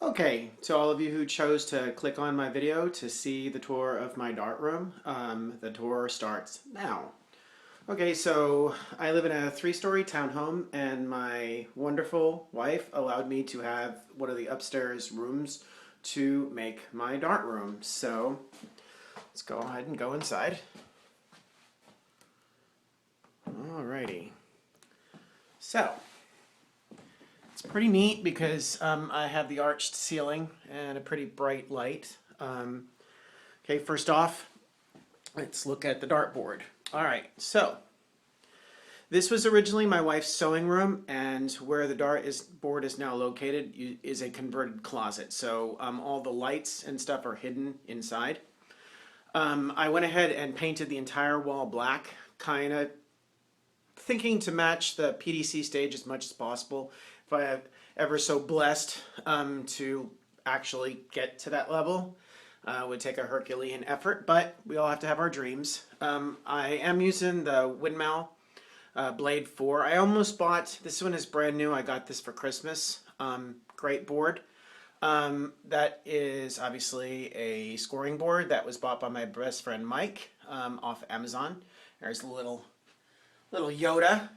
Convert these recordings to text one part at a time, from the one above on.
Okay, to all of you who chose to click on my video to see the tour of my dart room, the tour starts now. Okay, so I live in a three-story townhome, and my wonderful wife allowed me to have one of the upstairs rooms to make my dart room. So let's go ahead and go inside. Alrighty. So it's pretty neat because I have the arched ceiling and a pretty bright light. Okay, first off, let's look at the dartboard. All right, so this was originally my wife's sewing room, and where the board is now located is a converted closet. So all the lights and stuff are hidden inside. I went ahead and painted the entire wall black, kind of thinking to match the PDC stage as much as possible. If I am ever so blessed to actually get to that level, would take a Herculean effort, but we all have to have our dreams. I am using the Windmill Blade 4. I almost bought, this one is brand new, I got this for Christmas. Great board. That is obviously a scoring board that was bought by my best friend Mike off Amazon. There's a little Yoda.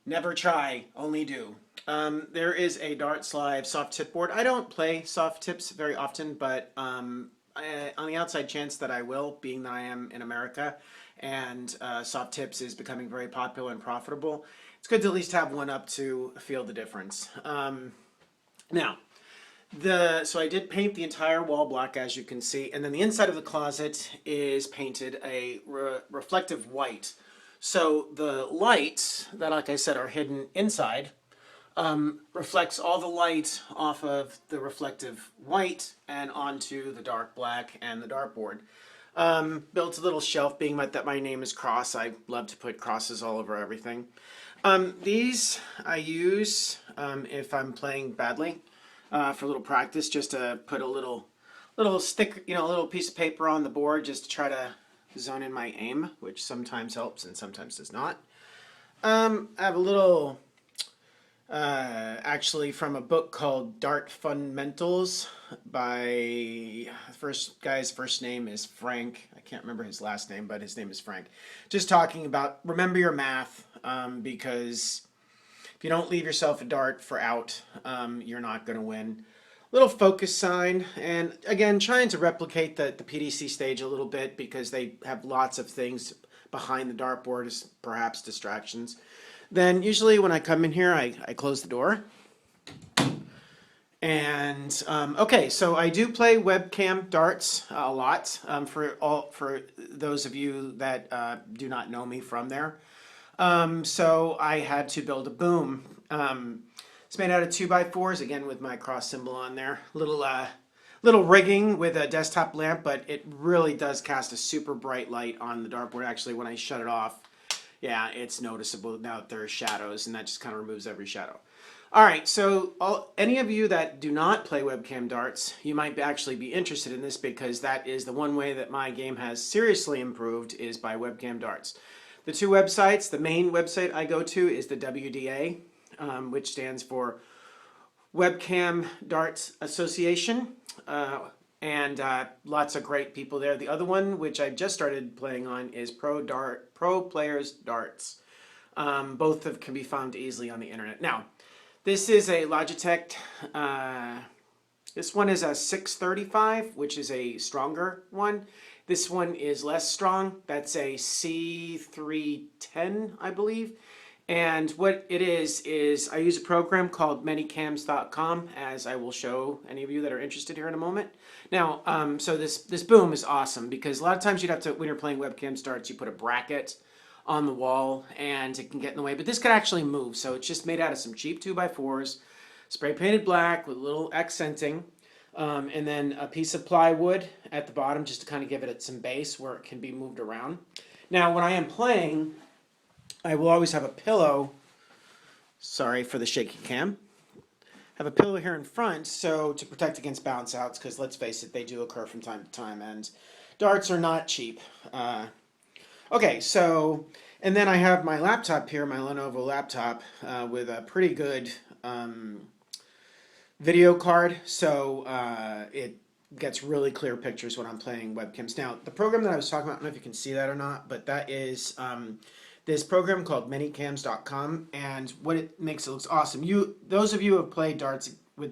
Never try, only do. There is a Darts Live soft tip board. I don't play soft tips very often, but on the outside chance that I will, being that I am in America and soft tips is becoming very popular and profitable, it's good to at least have one up to feel the difference. Now, so I did paint the entire wall black, as you can see, and then the inside of the closet is painted a reflective white. So the lights that, like I said, are hidden inside reflects all the light off of the reflective white and onto the dark black and the dartboard. Built a little shelf, being that my name is Cross. I love to put crosses all over everything. These I use if I'm playing badly for a little practice, just to put a little stick, a little piece of paper on the board, just to try to zone in my aim, which sometimes helps and sometimes does not. I have a little, actually from a book called Dart Fundamentals by, the first guy's first name is Frank. I can't remember his last name, but his name is Frank. Just talking about remember your math, because if you don't leave yourself a dart for out, you're not going to win. Little focus sign, and again, trying to replicate the PDC stage a little bit because they have lots of things behind the dartboard as perhaps distractions. Then usually when I come in here, I close the door. And okay, so I do play webcam darts a lot for those of you that do not know me from there. So I had to build a boom. It's made out of 2x4s, again with my cross symbol on there. Little rigging with a desktop lamp, but it really does cast a super bright light on the dartboard. Actually, when I shut it off, yeah, it's noticeable now that there are shadows, and that just kind of removes every shadow. All right, so any of you that do not play webcam darts, you might actually be interested in this because that is the one way that my game has seriously improved is by webcam darts. The two websites, the main website I go to is the WDA, which stands for Webcam Darts Association, and lots of great people there. The other one, which I just started playing on, is Pro Players Darts. Both can be found easily on the internet. Now, this is a Logitech. This one is a 635, which is a stronger one. This one is less strong. That's a C310, I believe. And what it is I use a program called Manycams.com, as I will show any of you that are interested here in a moment. Now, so this boom is awesome because a lot of times you'd have to, when you're playing webcam darts, you put a bracket on the wall and it can get in the way. But this could actually move. So it's just made out of some cheap 2x4s, spray painted black with a little accenting. And then a piece of plywood at the bottom just to kind of give it some base where it can be moved around. Now, when I am playing, I will always have a pillow. Sorry for the shaky cam. Have a pillow here in front so to protect against bounce outs, because let's face it, they do occur from time to time, and darts are not cheap. Okay, so, and then I have my laptop here, my Lenovo laptop, with a pretty good um, video card, so it gets really clear pictures when I'm playing webcams. Now, the program that I was talking about, I don't know if you can see that or not, but that is this program called minicams.com, and what it makes it looks awesome. Those of you who have played darts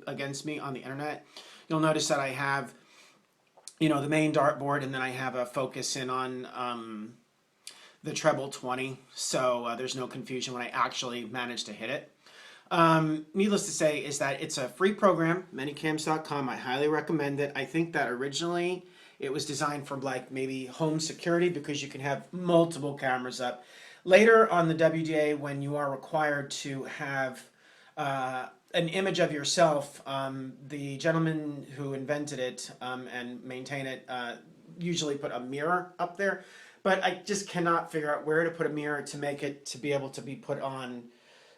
against me on the internet, you'll notice that I have, the main dartboard, and then I have a focus in on the treble 20, so there's no confusion when I actually manage to hit it. Needless to say is that it's a free program, minicams.com. I highly recommend it. I think that originally it was designed for like maybe home security because you can have multiple cameras up. Later on the WDA, when you are required to have an image of yourself, the gentleman who invented it and maintain it usually put a mirror up there. But I just cannot figure out where to put a mirror to make it to be able to be put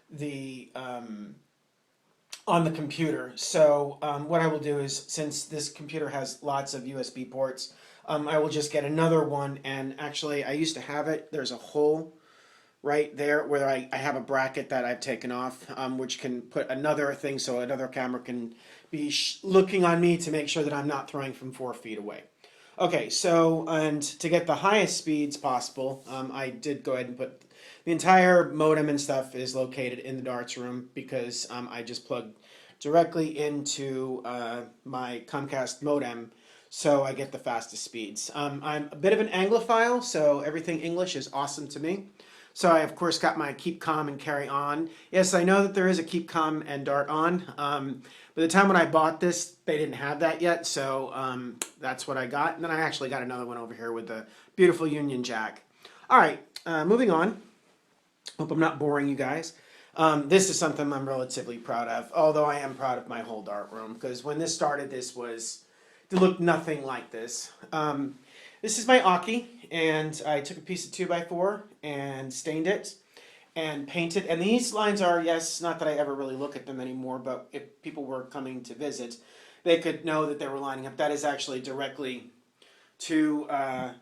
the on the computer. So what I will do is, since this computer has lots of USB ports, I will just get another one. And actually, I used to have it. There's a hole right there where I have a bracket that I've taken off, which can put another thing so another camera can be looking on me to make sure that I'm not throwing from 4 feet away. Okay, so, and to get the highest speeds possible, I did go ahead and put the entire modem and stuff is located in the darts room because I just plugged directly into my Comcast modem, so I get the fastest speeds. I'm a bit of an Anglophile, so everything English is awesome to me. So I, of course, got my keep calm and carry on. Yes, I know that there is a keep calm and dart on. By the time when I bought this, they didn't have that yet, so that's what I got. And then I actually got another one over here with the beautiful Union Jack. All right, moving on. Hope I'm not boring you guys. This is something I'm relatively proud of, although I am proud of my whole dart room, because when this started, it looked nothing like this. This is my Aki, and I took a piece of 2x4 and stained it and painted. And these lines are, yes, not that I ever really look at them anymore, but if people were coming to visit, they could know that they were lining up. That is actually directly to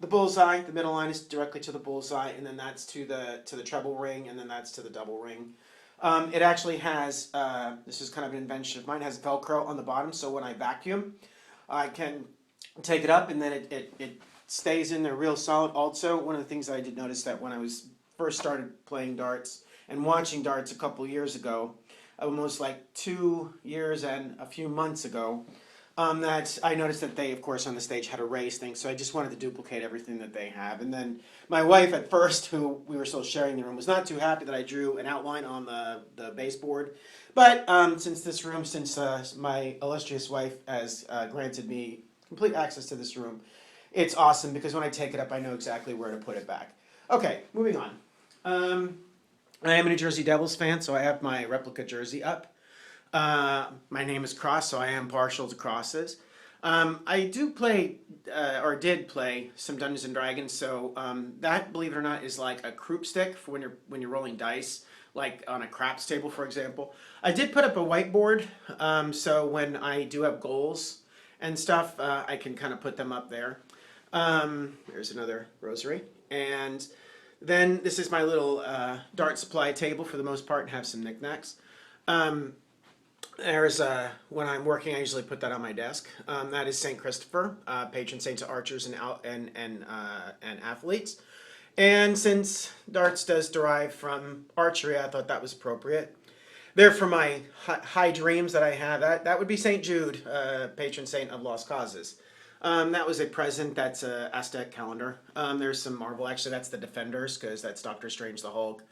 the bullseye. The middle line is directly to the bullseye, and then that's to the treble ring, and then that's to the double ring. It actually has, this is kind of an invention of mine, it has Velcro on the bottom, so when I vacuum, I can take it up, and then it stays in there real solid. Also, one of the things I did notice that when I was first started playing darts and watching darts a couple years ago, almost like 2 years and a few months ago, that I noticed that they, of course, on the stage had a race thing, so I just wanted to duplicate everything that they have. And then my wife, at first, who we were still sharing the room, was not too happy that I drew an outline on the baseboard. But since my illustrious wife has granted me complete access to this room, it's awesome because when I take it up, I know exactly where to put it back. Okay, moving on. I am a New Jersey Devils fan, so I have my replica jersey up. My name is Cross, so I am partial to crosses. I do play, or did play, some Dungeons and Dragons. So that, believe it or not, is like a croup stick for when you're rolling dice, like on a craps table, for example. I did put up a whiteboard, so when I do have goals and stuff, I can kind of put them up there. There's another rosary, and then this is my little dart supply table for the most part, and have some knickknacks. There's when I'm working, I usually put that on my desk. That is Saint Christopher, patron saint to archers and athletes. And since darts does derive from archery, I thought that was appropriate. There for my high dreams that I have, that would be Saint Jude, patron saint of lost causes. That was a present. That's a Aztec calendar. There's some Marvel. Actually, that's the Defenders because that's Doctor Strange, the Hulk,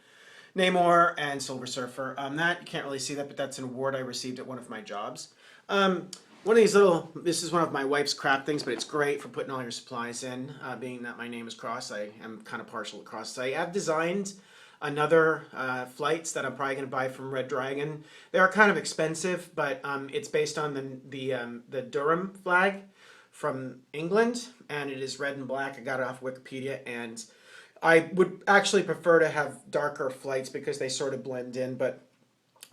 Namor, and Silver Surfer. That you can't really see that, but that's an award I received at one of my jobs. One of these this is one of my wife's crap things, but it's great for putting all your supplies in. Being that my name is Cross, I am kind of partial to crosses. I have designed another flights that I'm probably going to buy from Red Dragon. They are kind of expensive, but it's based on the Durham flag from England, and it is red and black. I got it off Wikipedia, and I would actually prefer to have darker flights because they sort of blend in, but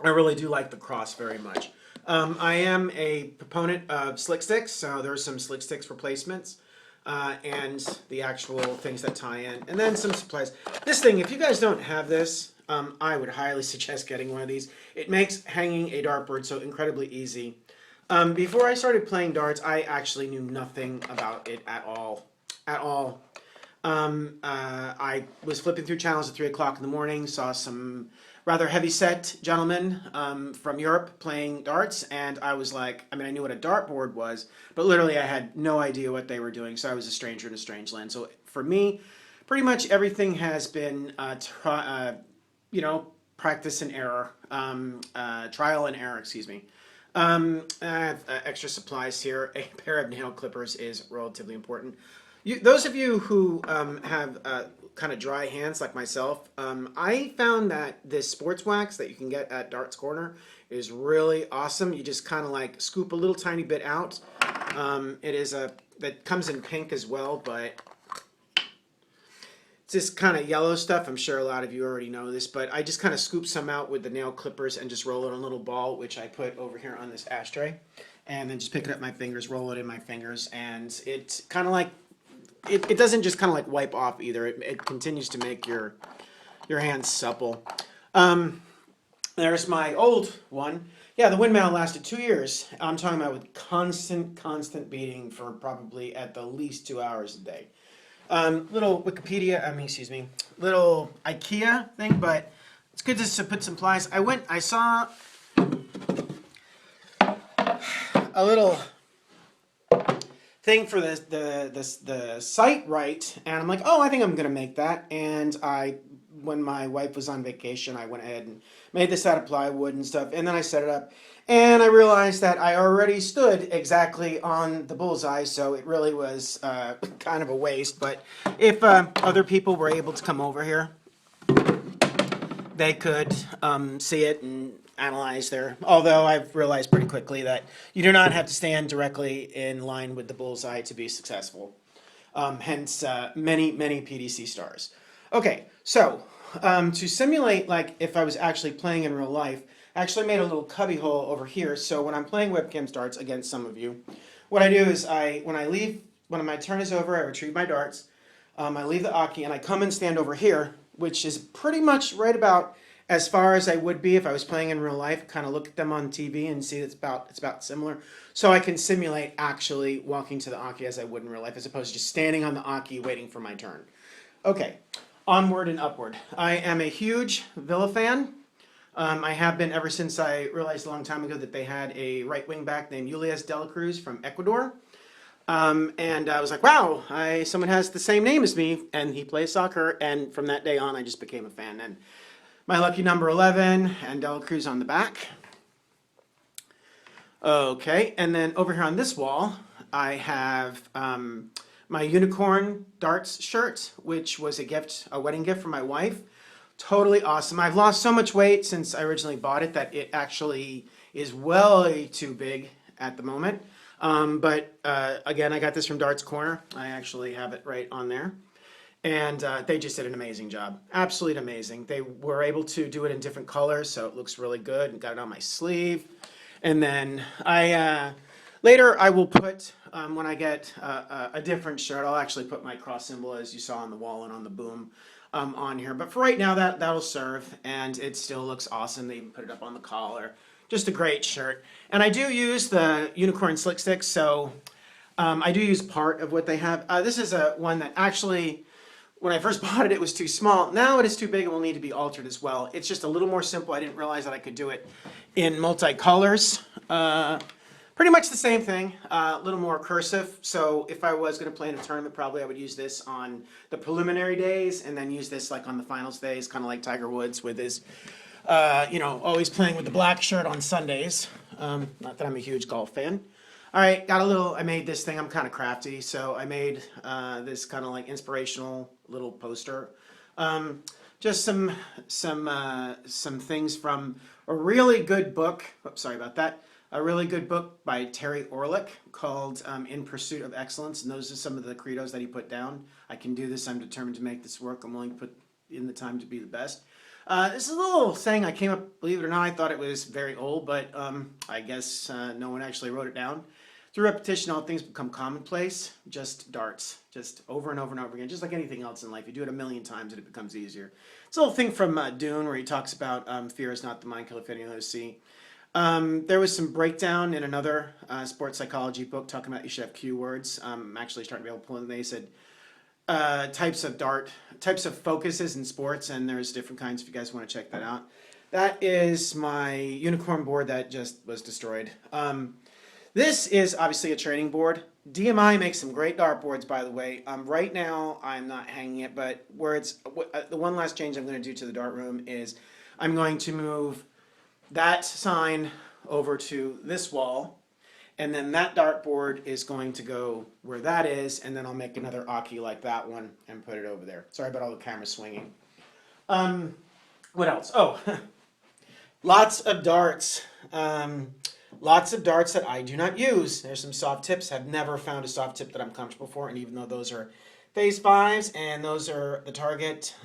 I really do like the cross very much. I am a proponent of slick sticks, so there's some slick sticks replacements. and the actual things that tie in, and then some supplies. This thing, if you guys don't have this, I would highly suggest getting one of these. It makes hanging a dartboard so incredibly easy. Before I started playing darts, I actually knew nothing about it at all. At all. I was flipping through channels at 3 o'clock in the morning, saw some rather heavy-set gentlemen from Europe playing darts, and I was like, I mean, I knew what a dartboard was, but literally I had no idea what they were doing, so I was a stranger in a strange land. So for me, pretty much everything has been, practice and error, trial and error, excuse me. I have extra supplies here. A pair of nail clippers is relatively important. Those of you who have kind of dry hands like myself, I found that this sports wax that you can get at Darts Corner is really awesome. You just kind of like scoop a little tiny bit out. That comes in pink as well, but it's this kind of yellow stuff. I'm sure a lot of you already know this, but I just kind of scoop some out with the nail clippers and just roll it in a little ball, which I put over here on this ashtray. And then just pick it up my fingers, roll it in my fingers, and it's kind of like, it doesn't just kind of like wipe off either. It continues to make your hands supple. There's my old one. Yeah, the windmill lasted 2 years. I'm talking about with constant beating for probably at the least 2 hours a day. Little little IKEA thing, but it's good just to put some plies. I saw a little thing for the site right, and I'm like, oh, I think I'm gonna make that. And when my wife was on vacation, I went ahead and made this out of plywood and stuff, and then I set it up, and I realized that I already stood exactly on the bullseye, so it really was kind of a waste. But if other people were able to come over here, they could see it and analyze there. Although I've realized pretty quickly that you do not have to stand directly in line with the bullseye to be successful. Hence, many PDC stars. Okay, so to simulate like if I was actually playing in real life, I actually made a little cubby hole over here. So when I'm playing webcam darts against some of you, what I do is when my turn is over, I retrieve my darts, I leave the Aki, and I come and stand over here, which is pretty much right about as far as I would be if I was playing in real life. Kind of look at them on TV and see it's about similar. So I can simulate actually walking to the Aki as I would in real life, as opposed to just standing on the Aki waiting for my turn. Okay, onward and upward. I am a huge Villa fan. I have been ever since I realized a long time ago that they had a right wing back named Ulises de la Cruz from Ecuador. And I was like, wow, someone has the same name as me, and he plays soccer. And from that day on, I just became a fan. And my lucky number 11 and de la Cruz on the back. Okay, and then over here on this wall, I have my unicorn darts shirt, which was a wedding gift for my wife. Totally awesome. I've lost so much weight since I originally bought it that it actually is way too big at the moment. But again, I got this from Darts Corner. I actually have it right on there. And they just did an amazing job. Absolutely amazing. They were able to do it in different colors, so it looks really good. And got it on my sleeve. And then later I will put, when I get a different shirt, I'll actually put my cross symbol, as you saw on the wall and on the boom, on here. But for right now, that'll serve, and it still looks awesome. They even put it up on the collar. Just a great shirt. And I do use the Unicorn Slick Sticks, so I do use part of what they have. This is one that actually, when I first bought it, it was too small. Now it is too big and will need to be altered as well. It's just a little more simple. I didn't realize that I could do it in multi-colors. Pretty much the same thing, a little more cursive. So if I was going to play in a tournament, probably I would use this on the preliminary days and then use this like on the finals days, kind of like Tiger Woods with his, always playing with the black shirt on Sundays. Not that I'm a huge golf fan. All right, I made this thing. I'm kind of crafty, so I made this kind of like inspirational little poster. Just some things from a really good book. Oops, sorry about that. A really good book by Terry Orlick called In Pursuit of Excellence, and those are some of the credos that he put down. I can do this. I'm determined to make this work. I'm willing to put in the time to be the best. This is a little saying I came up, believe it or not, I thought it was very old, but I guess no one actually wrote it down. through repetition, all things become commonplace. Just darts, just over and over and over again, just like anything else in life. You do it a million times and it becomes easier. It's a little thing from Dune where he talks about fear is not the mind killer, if anyone knows see. There was some breakdown in another sports psychology book talking about you should have cue words. I'm actually starting to be able to pull in. They said types of focuses in sports, and there's different kinds if you guys want to check that out. That is my unicorn board that just was destroyed. This is obviously a training board. DMI makes some great dartboards, by the way. Right now, I'm not hanging it, but the one last change I'm going to do to the dart room is I'm going to move that sign over to this wall, and then that dartboard is going to go where that is, and then I'll make another Aki like that one and put it over there. Sorry about all the camera swinging. What else? Oh, lots of darts. Lots of darts that I do not use. There's some soft tips. I've never found a soft tip that I'm comfortable for, and even though those are Phase 5s and those are the Target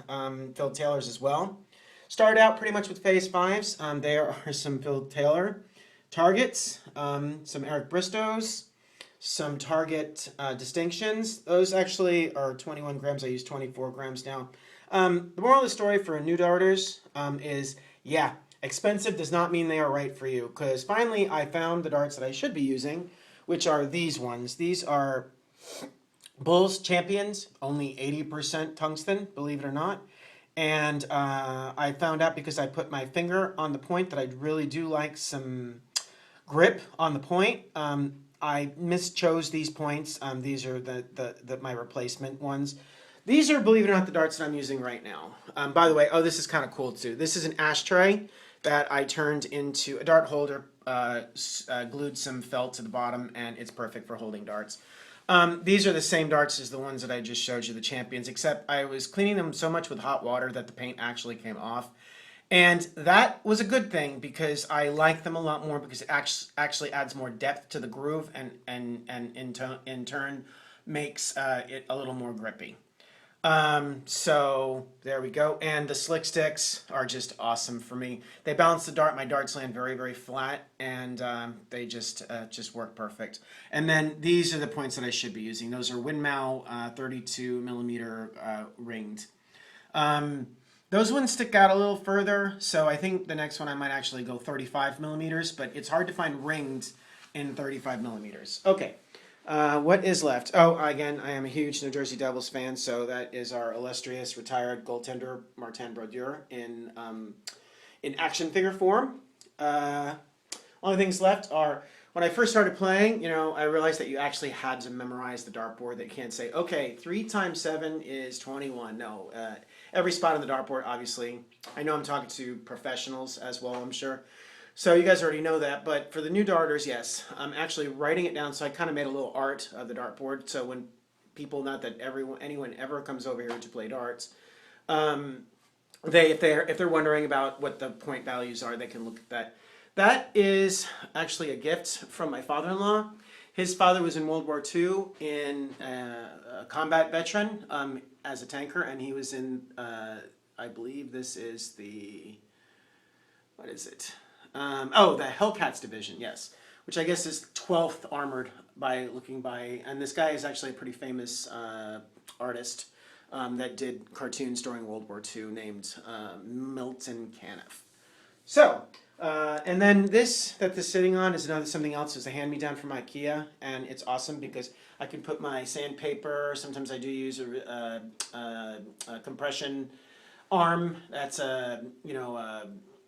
Phil Taylors as well. Started out pretty much with Phase 5s. There are some Phil Taylor Targets, some Eric Bristows, some Target Distinctions. Those actually are 21 grams. I use 24 grams now. The moral of the story for new darters is, yeah, expensive does not mean they are right for you, because finally I found the darts that I should be using, which are these ones. These are Bulls Champions, only 80% tungsten, believe it or not. And I found out because I put my finger on the point that I really do like some grip on the point. I mischose these points. These are my replacement ones. These are, believe it or not, the darts that I'm using right now. By the way, oh, this is kind of cool too. This is an ashtray that I turned into a dart holder, glued some felt to the bottom, and it's perfect for holding darts. These are the same darts as the ones that I just showed you, the Champions, except I was cleaning them so much with hot water that the paint actually came off. And that was a good thing because I like them a lot more because it actually adds more depth to the groove and in turn makes it a little more grippy. So there we go. And the slick sticks are just awesome for me. They balance the dart. My darts land very, very flat, and they just work perfect. And then these are the points that I should be using. Those are Winmau 32 millimeter ringed. Those ones stick out a little further, so I think the next one I might actually go 35 millimeters, but it's hard to find ringed in 35 millimeters. Okay. What is left? Oh, again, I am a huge New Jersey Devils fan, so that is our illustrious retired goaltender Martin Brodeur in action figure form. Only things left are when I first started playing. I realized that you actually had to memorize the dartboard. That you can't say, okay, 3 times 7 is 21. No, every spot on the dartboard, obviously. I know I'm talking to professionals as well, I'm sure. So you guys already know that, but for the new darters, yes, I'm actually writing it down. So I kind of made a little art of the dartboard. So when people, not that anyone ever comes over here to play darts, if they're wondering about what the point values are, they can look at that. That is actually a gift from my father-in-law. His father was in World War II, in a combat veteran as a tanker, and he was in, I believe this is the, what is it? The Hellcats division, yes, which I guess is 12th Armored and this guy is actually a pretty famous artist that did cartoons during World War II named Milton Caniff. So, and then this that this is sitting on is something else. It's a hand-me-down from IKEA, and it's awesome because I can put my sandpaper. Sometimes I do use a compression arm. That's a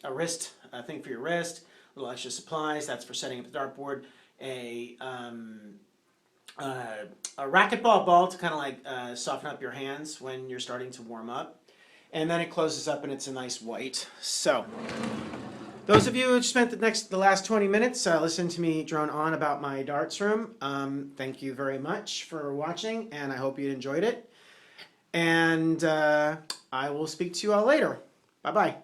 wrist thing for your wrist. A little extra supplies. That's for setting up the dartboard. A racquetball ball to kind of like soften up your hands when you're starting to warm up. And then it closes up and it's a nice white. So, those of you who spent the last 20 minutes listening to me drone on about my darts room, thank you very much for watching, and I hope you enjoyed it. And I will speak to you all later. Bye-bye.